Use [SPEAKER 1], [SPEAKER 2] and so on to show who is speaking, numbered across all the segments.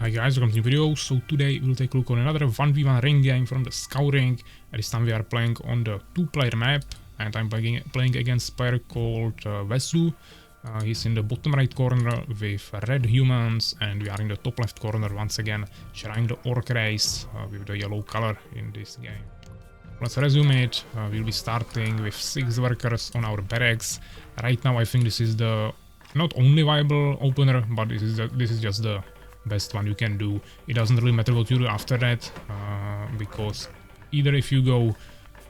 [SPEAKER 1] Hi guys, welcome to the video. So today we'll take a look on another 1v1 ring game from the Scouring. This time we are playing on the 2-player map and I'm playing against a player called Vesu. He's in the bottom right corner with red humans and we are in the top left corner once again trying the orc race with the yellow color in this game. Let's resume it. We'll be starting with 6 workers on our barracks. Right now I think this is the not only viable opener, but this is just the best one you can do. It doesn't really matter what you do after that, because either if you go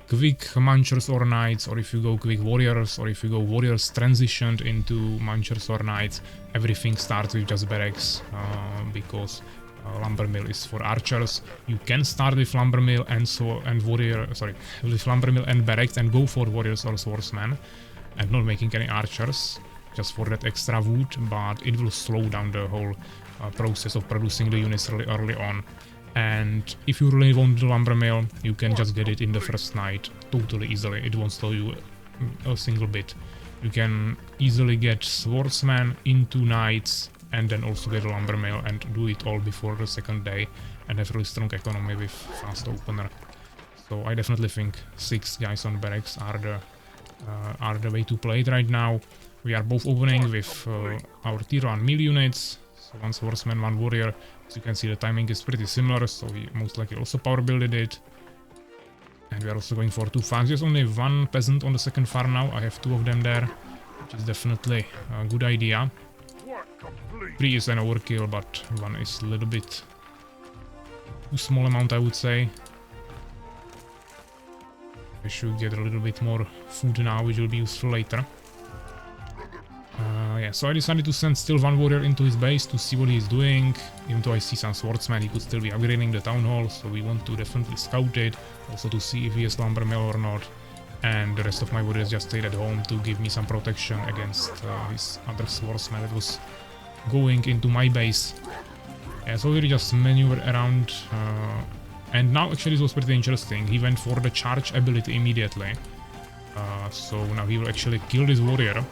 [SPEAKER 1] quick munchers or knights, or if you go quick warriors, or if you go warriors transitioned into munchers or knights, everything starts with just barracks, because lumber mill is for archers. You can start with lumber mill with lumber mill and barracks and go for warriors or swordsmen and not making any archers just for that extra wood, but it will slow down the whole process of producing the units really early on. And if you really want the lumber mill, you can just get it in the first night totally easily. It won't slow you a single bit. You can easily get swordsmen into knights and then also get a lumber mill and do it all before the second day and have really strong economy with fast opener. So I definitely think 6 guys on barracks are the way to play it right now. We are both opening with our tier 1 mill units. So 1 swordsman, 1 warrior. As you can see, the timing is pretty similar, so we most likely also power builded it. And we are also going for 2 farms. There's only 1 peasant on the second farm now. I have 2 of them there, which is definitely a good idea. 3 is an overkill, but 1 is a little bit too small amount, I would say. I should get a little bit more food now, which will be useful later. Yeah, so I decided to send still 1 warrior into his base to see what he's doing. Even though I see some swordsmen, he could still be upgrading the town hall, so we want to definitely scout it, also to see if he has lumber mill or not. And the rest of my warriors just stayed at home to give me some protection against his other swordsman that was going into my base. Yeah, so we just maneuver around, and now actually this was pretty interesting. He went for the charge ability immediately, so now he will actually kill this warrior.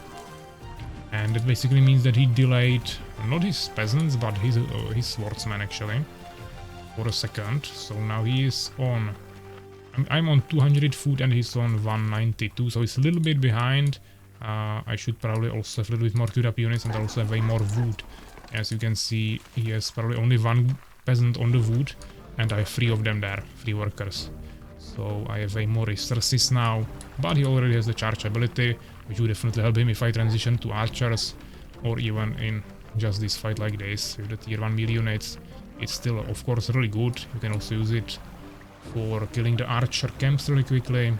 [SPEAKER 1] And that basically means that he delayed not his peasants but his swordsman actually for a second. So now he is on, I'm on 200 food and he's on 192, so he's a little bit behind. I should probably also have a little bit more queued up units and also have way more wood. As you can see, he has probably only 1 peasant on the wood and I have 3 of them there, 3 workers. So I have way more resources now, but he already has the charge ability, which would definitely help him if I transition to archers, or even in just this fight like this with the tier 1 melee units. It's still of course really good. You can also use it for killing the archer camps really quickly,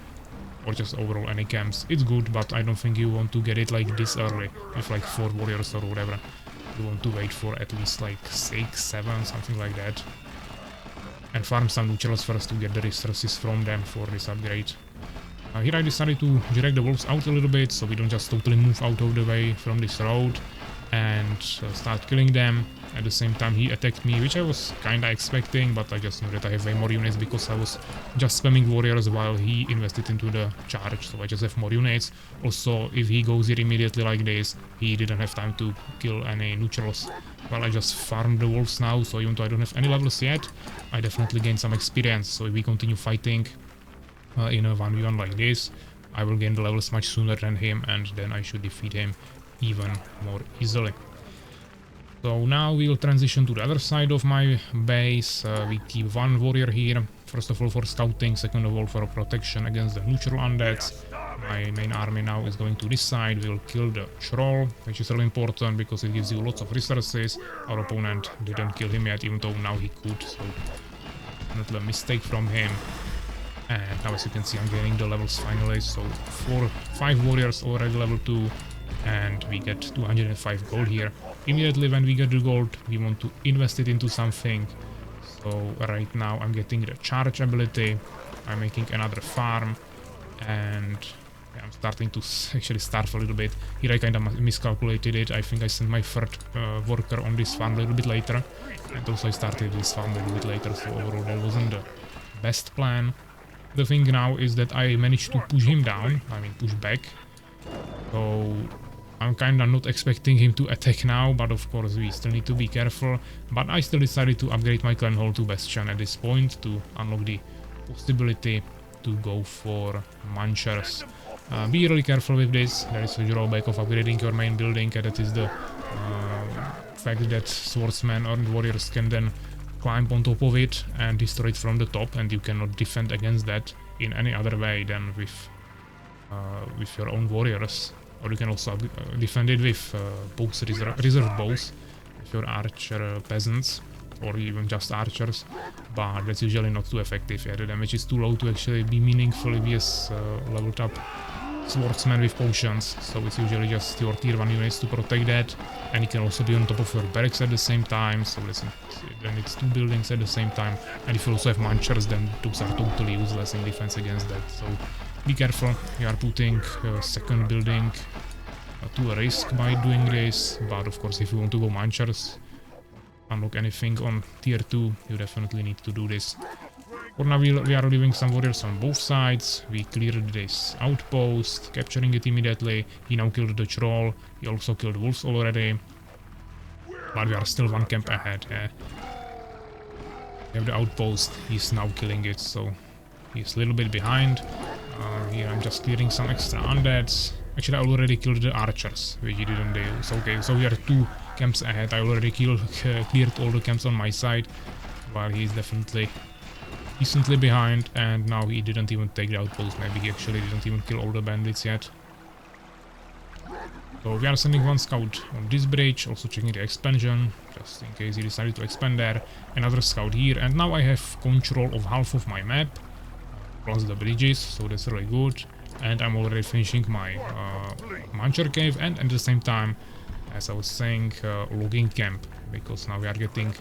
[SPEAKER 1] or just overall any camps. It's good, but I don't think you want to get it like this early with like 4 warriors or whatever. You want to wait for at least like 6, 7, something like that, and farm some neutrals first to get the resources from them for this upgrade. Here I decided to drag the wolves out a little bit, so we don't just totally move out of the way from this road and start killing them. At the same time he attacked me, which I was kinda expecting, but I just knew that I have way more units because I was just spamming warriors while he invested into the charge, so I just have more units. Also, if he goes here immediately like this, he didn't have time to kill any neutrals. Well, I just farmed the wolves now, so even though I don't have any levels yet, I definitely gained some experience. So if we continue fighting in a 1v1 like this, I will gain the levels much sooner than him, and then I should defeat him even more easily. So now we'll transition to the other side of my base. We keep 1 warrior here, first of all for scouting, second of all for protection against the neutral undeads. My main army now is going to this side. We'll kill the troll, which is really important because it gives you lots of resources. Our opponent didn't kill him yet, even though now he could, so not a mistake from him. And now as you can see I'm gaining the levels finally, so 5 warriors already level 2 and we get 205 gold here. Immediately when we get the gold we want to invest it into something. So right now I'm getting the charge ability, I'm making another farm, and yeah, I'm starting to actually starve a little bit. Here I kinda miscalculated it. I think I sent my 3rd worker on this farm a little bit later, and also I started this farm a little bit later, so overall that wasn't the best plan. The thing now is that I managed to push him down, I mean push back. So I'm kinda not expecting him to attack now, but of course we still need to be careful. But I still decided to upgrade my clan hall to Bastion at this point to unlock the possibility to go for Munchers. Be really careful with this. There is a drawback of upgrading your main building, and that is the fact that swordsmen or warriors can then climb on top of it and destroy it from the top, and you cannot defend against that in any other way than with your own warriors. Or you can also defend it with bows, reserve bows, with your archer peasants, or even just archers, but that's usually not too effective. Yeah, the damage is too low to actually be meaningful if he has leveled up swordsman with potions, so it's usually just your tier 1 units to protect that, and he can also be on top of your barracks at the same time, so then it's 2 buildings at the same time, and if you also have munchers, then those are totally useless in defense against that, so be careful. You are putting second building to a risk by doing this, but of course if you want to go munchers, unlock anything on tier 2, you definitely need to do this. For now we are leaving some warriors on both sides. We cleared this outpost, capturing it immediately. He now killed the troll, he also killed wolves already, but we are still 1 camp ahead. Yeah. We have the outpost, he's now killing it, so he's a little bit behind. Here I'm just clearing some extra undeads. Actually I already killed the archers, which he didn't do. So okay, so we are 2 camps ahead. I already cleared all the camps on my side, while he's definitely decently behind, and now he didn't even take the outpost. Maybe he actually didn't even kill all the bandits yet. So we are sending 1 scout on this bridge, also checking the expansion, just in case he decided to expand there. Another scout here, and now I have control of half of my map, plus the bridges, so that's really good. And I'm already finishing my Muncher cave, and at the same time, as I was saying, logging camp, because now we are getting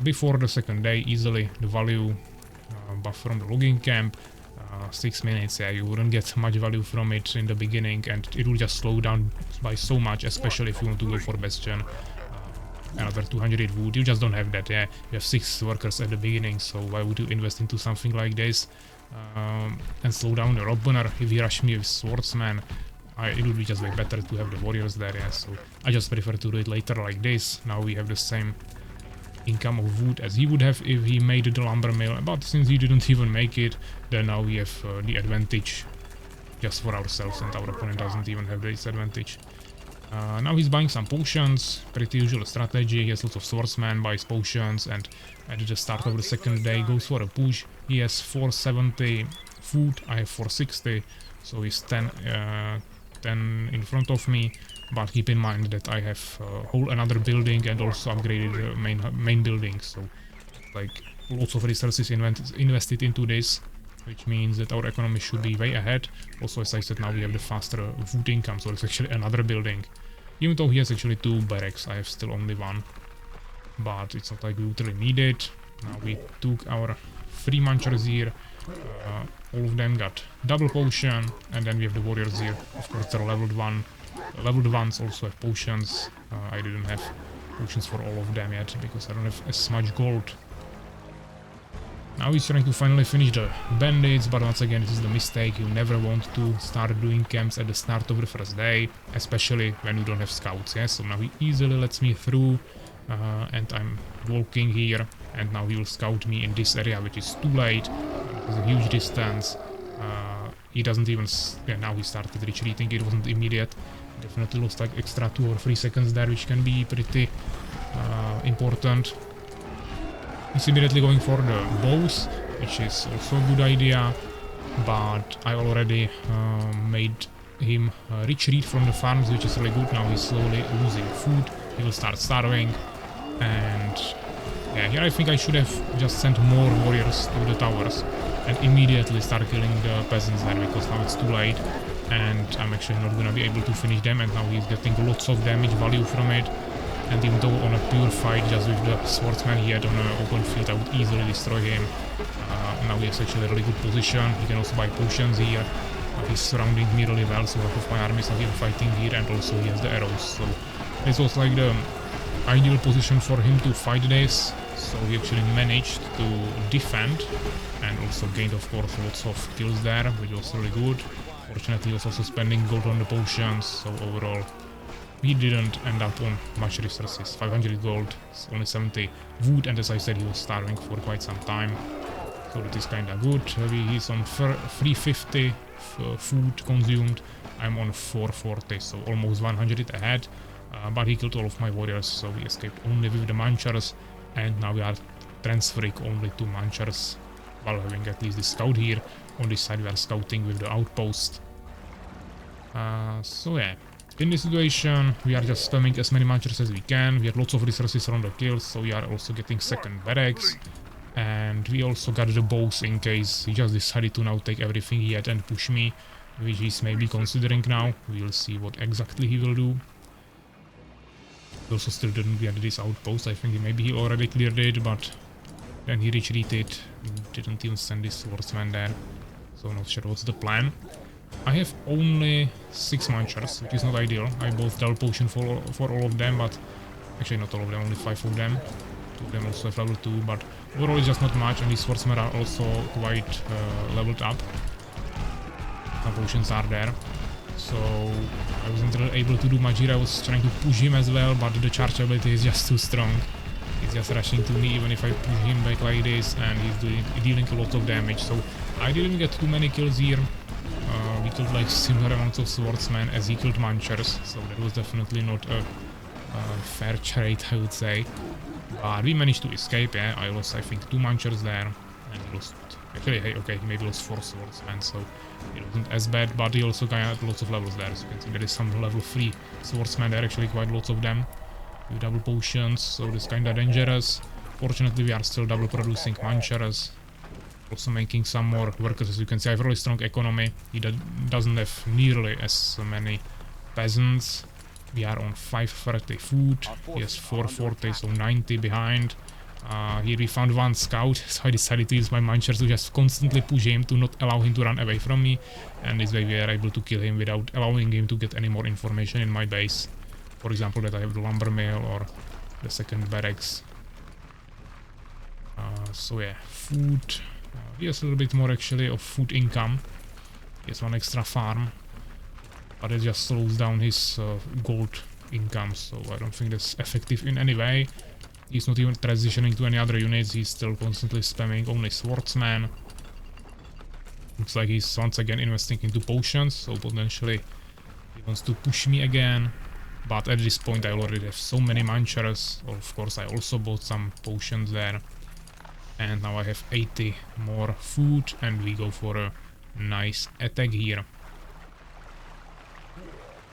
[SPEAKER 1] before the second day easily the value buff from the logging camp. 6 minutes, yeah, you wouldn't get much value from it in the beginning, and it will just slow down by so much, especially if you want to go for Bastion. Another 200 wood, you just don't have that. Yeah, you have 6 workers at the beginning, so why would you invest into something like this and slow down the Robner? If he rush me with swordsman, it would be just way better to have the warriors there. Yeah, so I just prefer to do it later like this. Now we have the same income of wood as he would have if he made the lumber mill, but since he didn't even make it, then now we have the advantage just for ourselves, and our opponent doesn't even have this advantage. Now he's buying some potions, pretty usual strategy. He has lots of swordsmen, buys potions, and at the start of the second day goes for a push. He has 470 food, I have 460, so he's 10 in front of me. But keep in mind that I have whole another building and also upgraded the main building, so like lots of resources invested into this, which means that our economy should be way ahead. Also, as I said, now we have the faster food income, so it's actually another building. Even though he has actually 2 barracks, I have still only 1. But it's not like we literally need it. Now we took our 3 munchers here. All of them got double potion, and then we have the warriors here. Of course, they're leveled 1. The leveled ones also have potions. I didn't have potions for all of them yet, because I don't have as much gold. Now he's trying to finally finish the bandits, but once again this is the mistake. You never want to start doing camps at the start of the first day, especially when you don't have scouts. Yeah? So now he easily lets me through, and I'm walking here, and now he will scout me in this area, which is too late. It's a huge distance. He doesn't even... yeah, now he started retreating, it wasn't immediate. Definitely lost like extra 2 or 3 seconds there, which can be pretty important. He's immediately going for the bows, which is also a good idea, but I already made him retreat from the farms, which is really good. Now he's slowly losing food, he will start starving, and yeah, here I think I should have just sent more warriors to the towers and immediately start killing the peasants there, because now it's too late and I'm actually not gonna be able to finish them, and now he's getting lots of damage value from it. And even though on a pure fight just with the swordsman he had on an open field, I would easily destroy him. Now he has actually a really good position. He can also buy potions here. He's surrounding me really well, so half of my army is not even fighting here, and also he has the arrows. So this was like the ideal position for him to fight this. So he actually managed to defend and also gained, of course, lots of kills there, which was really good. Fortunately, he was also spending gold on the potions, so overall we didn't end up on much resources. 500 gold, only 70 wood, and as I said, he was starving for quite some time. So that is kinda good. He's on 350 food consumed. I'm on 440, so almost 100 ahead. But he killed all of my warriors, so we escaped only with the Munchers, and now we are transferring only to Munchers while having at least the scout here. On this side we are scouting with the outpost. So yeah, in this situation we are just spamming as many Munchers as we can. We have lots of resources around the kills, so we are also getting second barracks. And we also got the bows in case he just decided to now take everything he had and push me, which he's maybe considering now. We'll see what exactly he will do. He also still didn't get this outpost. I think maybe he already cleared it, but then he retreated. Didn't even send his swordsman there, so not sure what's the plan. I have only 6 Munchers, which is not ideal. I bought double potion for all of them, but actually not all of them, only 5 of them. 2 of them also have level 2, but overall it's just not much, and these swordsmen are also quite leveled up. Some potions are there, so I wasn't really able to do much here. I was trying to push him as well, but the charge ability is just too strong. He's just rushing to me even if I push him back like this, and he's dealing a lot of damage. So I didn't get too many kills here. We killed like similar amounts of swordsmen as he killed Munchers, so that was definitely not a fair trade, I would say. But we managed to escape. Yeah, I lost I think 2 Munchers there, and he lost. Actually, hey, okay, he maybe lost 4 swordsmen, so it wasn't as bad. But he also got lots of levels there. So you can see there is some level 3 swordsmen there, actually quite lots of them, with double potions. So this kinda dangerous. Fortunately, we are still double producing Munchers. Also making some more workers. As you can see, I have really strong economy. He doesn't have nearly as many peasants. We are on 530 food. He has 440, so 90 behind. Here we found 1 scout, so I decided to use my Munchers to just constantly push him to not allow him to run away from me. And this way we are able to kill him without allowing him to get any more information in my base. For example, that I have the lumber mill or the second barracks. So yeah, food. He has a little bit more actually of food income. He has 1 extra farm, but it just slows down his gold income, so I don't think that's effective in any way. He's not even transitioning to any other units, he's still constantly spamming only swordsman. Looks like he's once again investing into potions, so potentially he wants to push me again. But at this point I already have so many Munchers. Of course I also bought some potions there. And now I have 80 more food, and we go for a nice attack here.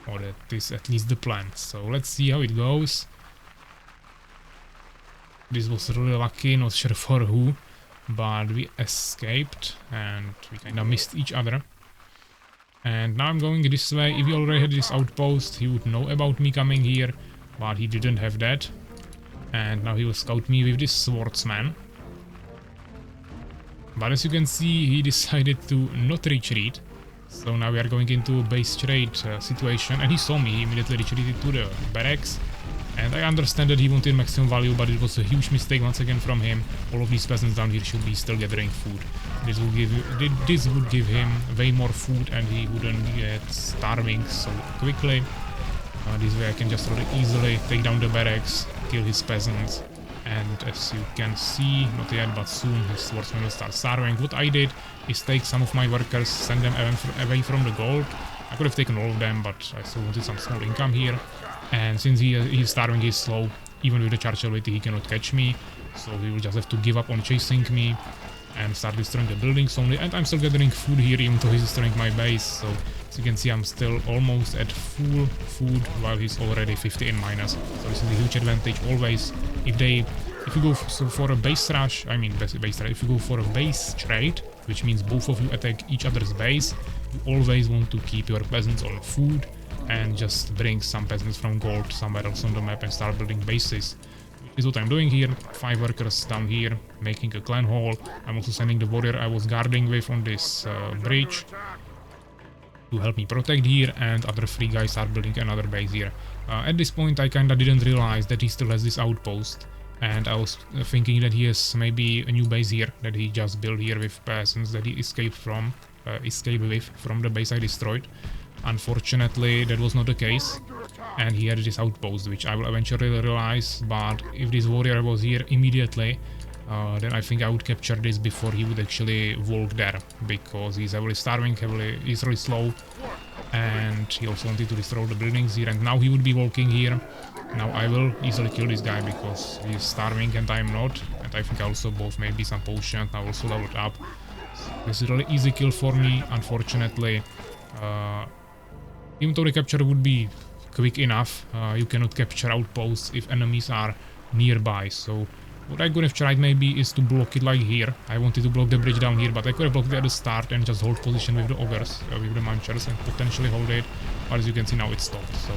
[SPEAKER 1] Or that is at least the plan. So let's see how it goes. This was really lucky, not sure for who, but we escaped and we kinda missed each other. And now I'm going this way. If he already had this outpost, he would know about me coming here, but he didn't have that. And now he will scout me with this swordsman. But as you can see, he decided to not retreat. So now we are going into a base trade situation, and he saw me. He immediately retreated to the barracks. And I understand that he wanted maximum value, but it was a huge mistake once again from him. All of these peasants down here should be still gathering food. This would give him way more food, and he wouldn't get starving so quickly. This way I can just really easily take down the barracks, kill his peasants. And as you can see, not yet, but soon his swordsman will start starving. What I did is take some of my workers, send them away from the gold. I could have taken all of them, but I still wanted some small income here. And since he's starving, he's slow, even with the charge ability he cannot catch me. So he will just have to give up on chasing me and start destroying the buildings only. And I'm still gathering food here, even though he's destroying my base. So as you can see, I'm still almost at full food while he's already 50 in minus. So this is a huge advantage always. If you go for a base rush, I mean base trade, if you go for a base trade, which means both of you attack each other's base, you always want to keep your peasants on food and just bring some peasants from gold somewhere else on the map and start building bases. Which is what I'm doing here. 5 workers down here making a clan hall. I'm also sending the warrior I was guarding with on this bridge to help me protect here, and other 3 guys are building another base here. At this point I kinda didn't realize that he still has this outpost, and I was thinking that he has maybe a new base here that he just built here with peasants that he escaped from escape with from the base I destroyed. Unfortunately, that was not the case, and he had this outpost, which I will eventually realize, but if this warrior was here immediately, then I think I would capture this before he would actually walk there, because he's heavily starving, he's really slow, and he also wanted to destroy the buildings here, and now he would be walking here. Now I will easily kill this guy because he's starving and I'm not, and I think I also both maybe some potions, now also leveled up. So this is a really easy kill for me, unfortunately. Even though the capture would be quick enough, you cannot capture outposts if enemies are nearby, so what I could have tried maybe is to block it like here. I wanted to block the bridge down here, but I could have blocked it at the start and just hold position with the ogres, with the munchers, and potentially hold it, but as you can see now it's stopped, so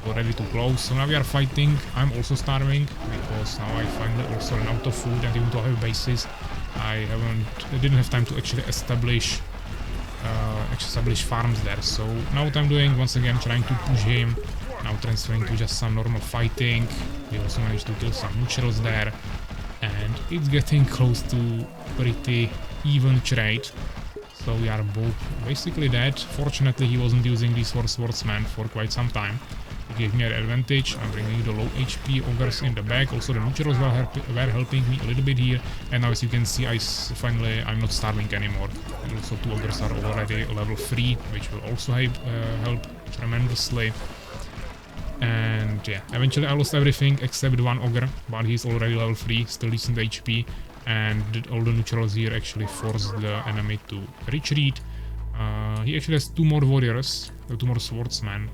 [SPEAKER 1] we're ready to close. So now we are fighting. I'm also starving, because now I finally also ran out of food, and even though I have bases, I didn't have time to actually establish farms there. So now what I'm doing, once again trying to push him, now transferring to just some normal fighting. We also managed to kill some muchos there, and it's getting close to pretty even trade. So we are both basically dead. Fortunately, he wasn't using these four swordsmen for quite some time. He gave me an advantage. I'm bringing the low HP ogres in the back. Also the muchos were helping me a little bit here, and now as you can see, I'm not starving anymore. And also two ogres are already level 3, which will also help tremendously. And yeah, eventually I lost everything except one ogre, but he's already level 3, still decent HP, and all the neutrals here actually forced the enemy to retreat. He actually has 2 more warriors, 2 more swordsmen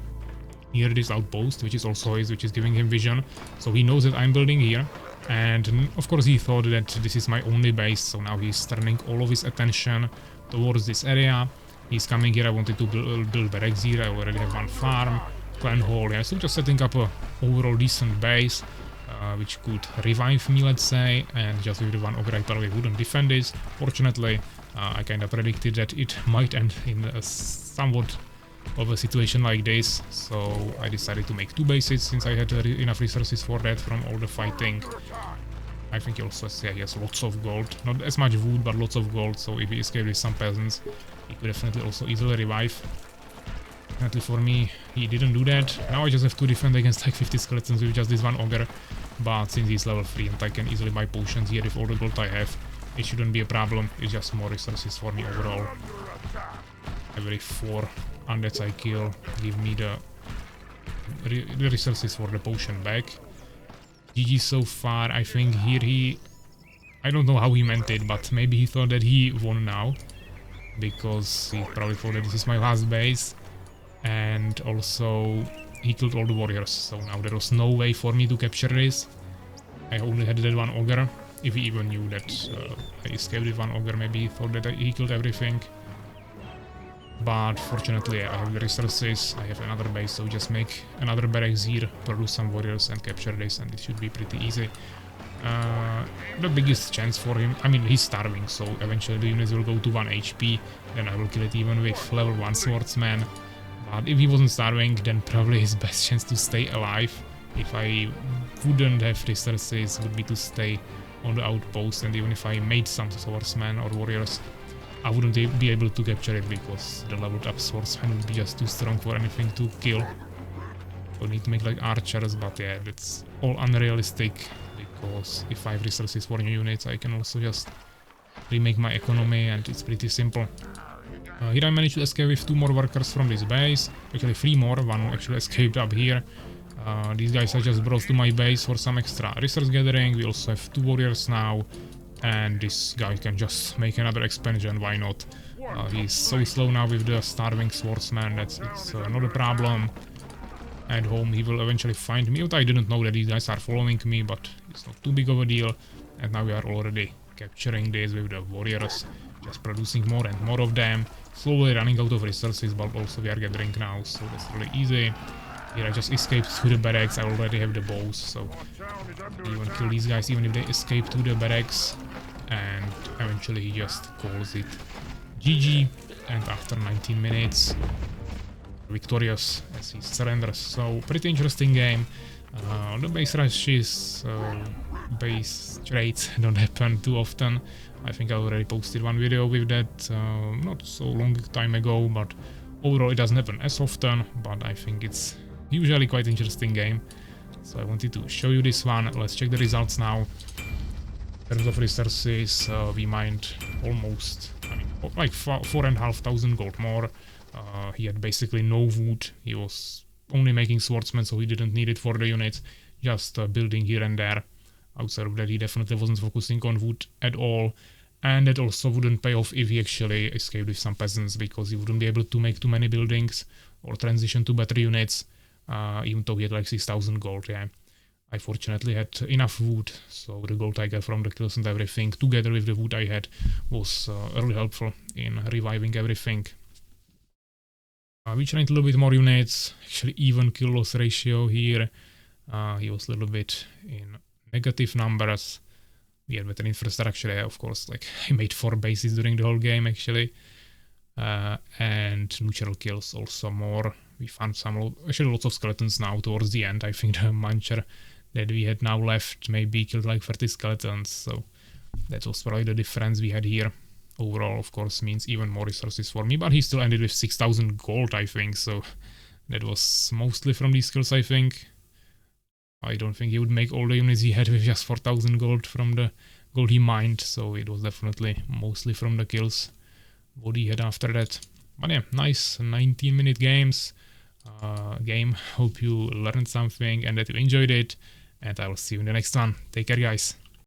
[SPEAKER 1] near this outpost, which is also his, which is giving him vision, so he knows that I'm building here, and of course he thought that this is my only base, so now he's turning all of his attention towards this area. He's coming here. I wanted to build barracks here. I already have 1 farm, clan hall, yeah, so just setting up a overall decent base, which could revive me, let's say, and just with the 1 ogre I probably wouldn't defend this. Fortunately, I kind of predicted that it might end in a somewhat of a situation like this, so I decided to make 2 bases since I had enough resources for that from all the fighting. I think he also has lots of gold, not as much wood but lots of gold, so if he escaped with some peasants he could definitely also easily revive. Fortunately for me, he didn't do that. Now I just have to defend against like 50 skeletons with just this 1 ogre, but since he's level 3 and I can easily buy potions here with all the gold I have, it shouldn't be a problem. It's just more resources for me overall. Every 4 undeads I kill give me the resources for the potion back. GG so far. I think here I don't know how he meant it, but maybe he thought that he won now, because he probably thought that this is my last base, and also he killed all the warriors, so now there was no way for me to capture this. I only had that 1 ogre. If he even knew that I escaped with 1 ogre, maybe he thought that he killed everything. But fortunately, I have the resources, I have another base, so just make another barracks here, produce some warriors and capture this, and it should be pretty easy. The biggest chance for him, I mean, he's starving, so eventually the units will go to 1 HP, then I will kill it even with level 1 swordsman. But if he wasn't starving, then probably his best chance to stay alive, if I wouldn't have resources, would be to stay on the outpost, and even if I made some swordsmen or warriors, I wouldn't be able to capture it, because the leveled up swordsman would be just too strong for anything to kill. So I need to make like archers, but yeah, that's all unrealistic, because if I have resources for new units, I can also just remake my economy, and it's pretty simple. Here I managed to escape with 2 more workers from this base, actually 3 more, 1 actually escaped up here. These guys I just brought to my base for some extra resource gathering. We also have 2 warriors now, and this guy can just make another expansion, why not? He's so slow now with the starving swordsman that it's not a problem. At home he will eventually find me, but I didn't know that these guys are following me, but it's not too big of a deal. And now we are already capturing this with the warriors, just producing more and more of them, slowly running out of resources, but also we are gathering now, so that's really easy. Here I just escaped to the barracks. I already have the bows, so even kill these guys even if they escape to the barracks, and eventually he just calls it GG, and after 19 minutes victorious as he surrenders. So pretty interesting game. The base rush is base traits don't happen too often. I think I already posted one video with that not so long time ago, but overall it doesn't happen as often, but I think it's usually quite interesting game. So I wanted to show you this one. Let's check the results now. In terms of resources, we mined almost, I mean, like 4,500 gold more. He had basically no wood. He was only making swordsmen, so he didn't need it for the units, just building here and there. Outside of that, he definitely wasn't focusing on wood at all, and that also wouldn't pay off if he actually escaped with some peasants, because he wouldn't be able to make too many buildings or transition to better units, even though he had like 6,000 gold. Yeah, I fortunately had enough wood, so the gold I got from the kills and everything, together with the wood I had, was really helpful in reviving everything. We trained a little bit more units, actually even kill loss ratio here. He was a little bit in negative numbers. We had better infrastructure, of course, like I made 4 bases during the whole game actually. And neutral kills also more. We found actually lots of skeletons now towards the end. I think the muncher that we had now left maybe killed like 30 skeletons, so that was probably the difference we had here. Overall, of course, means even more resources for me, but he still ended with 6,000 gold, I think, so that was mostly from these kills, I think. I don't think he would make all the units he had with just 4,000 gold from the gold he mined, so it was definitely mostly from the kills what he had after that. But yeah, nice 19-minute game. Hope you learned something and that you enjoyed it, and I will see you in the next one. Take care, guys.